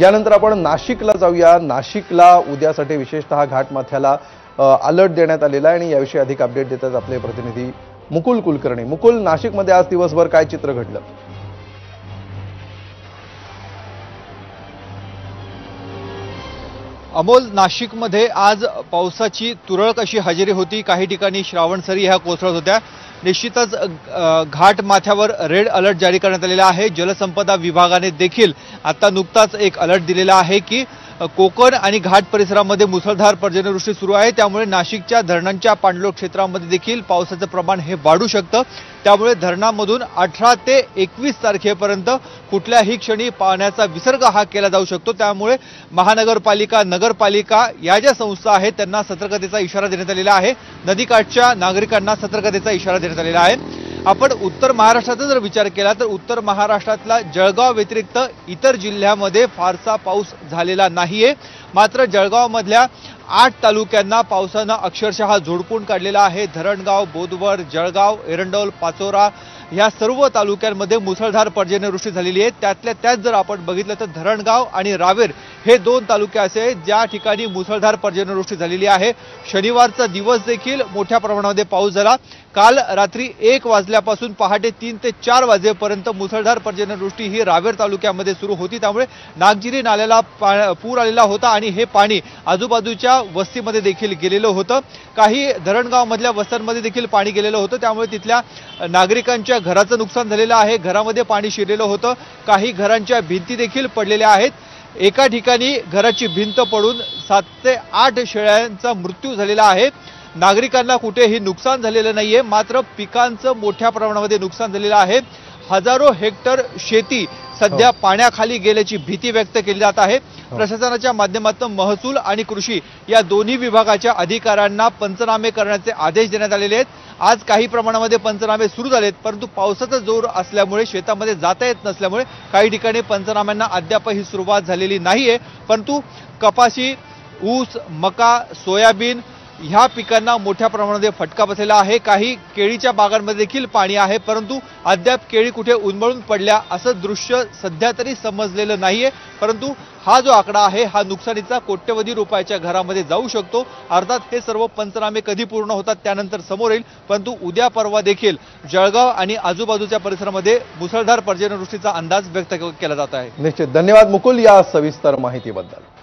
यानंतर आपण नाशिकला जाऊया। नाशिकला उद्यासाठी विशेषतः घाटमाथ्याला अलर्ट देण्यात आलेला आहे आणि याविषयी अधिक अपडेट देतात आपले प्रतिनिधी मुकुल कुलकर्णी। मुकुल, नाशिकमध्ये आज दिवसभर काय चित्र घडलं? अमोल, नाशिकमध्ये आज पावसाची तुरळक अशी हजेरी होती। काही ठिकाणी श्रावणसरी ह्या कोसळत होत्या। निश्चितच घाट माथ्यावर रेड अलर्ट जारी करण्यात आलेला आहे। जलसंपदा विभागाने देखील आता नुकताच एक अलर्ट दिलेला आहे की कोकण आणि घाट परिसरामध्ये मुसळधार पर्जन्यवृष्टी सुरू आहे। त्यामुळे नाशिकच्या धरणांच्या पाणलोट क्षेत्रामध्ये देखील पावसाचं प्रमाण हे वाढू शकतं। त्यामुळे धरणामधून 18 ते 21 तारखेपर्यंत कुठल्याही क्षणी पाण्याचा विसर्ग हा केला जाऊ शकतो। त्यामुळे महानगरपालिका, नगरपालिका या ज्या संस्था आहेत त्यांना सतर्कतेचा इशारा देण्यात आलेला आहे। नदीकाठच्या नागरिकांना सतर्कतेचा इशारा देण्यात आलेला आहे। आपण उत्तर महाराष्ट्राचा जर विचार केला तर उत्तर महाराष्ट्रातला जळगाव व्यतिरिक्त इतर जिल्ह्यामध्ये फारसा पाऊस झालेला नाहीये। मात्र जळगावमधल्या 8 तालुक्यांना पावसानं अक्षरशः झोडपून काढलेला आहे। धरणगाव, बोदवड, जळगाव, एरंडोल, पाचोरा ह्या सर्व तालुक्यांमध्ये मुसळधार पर्जन्यवृष्टी झालेली आहे। त्यातल्या त्यात जर आपण बघितलं तर धरणगाव आणि रावेर हे 2 तालुके असे आहेत ज्या ठिकाणी मुसळधार पर्जन्यवृष्टी झालेली आहे। शनिवारचा दिवस देखील मोठ्या प्रमाणामध्ये पाऊस झाला। काल रात्री 1 वाजल्यापासून पहाटे 3 ते 4 वाजेपर्यंत मुसळधार पर्जन्यवृष्टी ही रावेर तालुक्यामध्ये सुरू होती। त्यामुळे नागजिरी नाल्याला पूर आलेला होता आणि हे पाणी आजूबाजूच्या वस्तीमध्ये देखील गेलेलं होतं। काही धरणगाव मधल्या वस्त्यांमध्ये देखील पाणी गेलेलं होतं। त्यामुळे तिथल्या नागरिकांच्या घराचं नुकसान झालेलं आहे। घरामध्ये पाणी शिरलेलं होतं। काही घरांच्या भिंती देखील पडलेल्या आहेत। एका ठिकाणी घराची भिंत पडून 7 ते 8 शेळ्यांचा मृत्यू झालेला आहे। नागरिकांना कुठेही नुकसान झालेलं नाहीये, मात्र पिकांचं मोठ्या प्रमाणामध्ये नुकसान झालेलं आहे। हजारो हेक्टर शेती सध्या पाण्याखाली गेल्याची भीती व्यक्त केली जात आहे। प्रशासनाच्या माध्यमातून महसूल आणि कृषी या दोन्ही विभागाच्या अधिकाऱ्यांना पंचनामे करण्याचे आदेश देण्यात आलेले आहेत। आज काही प्रमाणामध्ये पंचनामे सुरू झालेत, परंतु पावसाचा जोर असल्यामुळे शेतामध्ये जाता येत नसल्यामुळे काही ठिकाणी पंचनाम्यांना अद्यापही सुरुवात झालेली नाहीये। परंतु कपाशी, ऊस, मका, सोयाबीन ह्या पिकांना मोठ्या प्रमाणामध्ये फटका बसलेला आहे। काही केळीच्या बागांमध्ये देखील पाणी आहे, परंतु अद्याप केळी कुठे उन्मळून पडल्या असं दृश्य सध्या तरी समजलेलं नाहीये। परंतु हा जो आकडा आहे हा नुकसानीचा कोट्यवधी रुपयाच्या घरामध्ये जाऊ शकतो। अर्थात हे सर्व पंचनामे कधी पूर्ण होतात त्यानंतर समोर येईल, परंतु उद्या परवा देखील जळगाव आणि आजूबाजूच्या परिसरामध्ये मुसळधार पर्जन्यवृष्टीचा अंदाज व्यक्त केला जात आहे। निश्चित धन्यवाद मुकुल या सविस्तर माहितीबद्दल।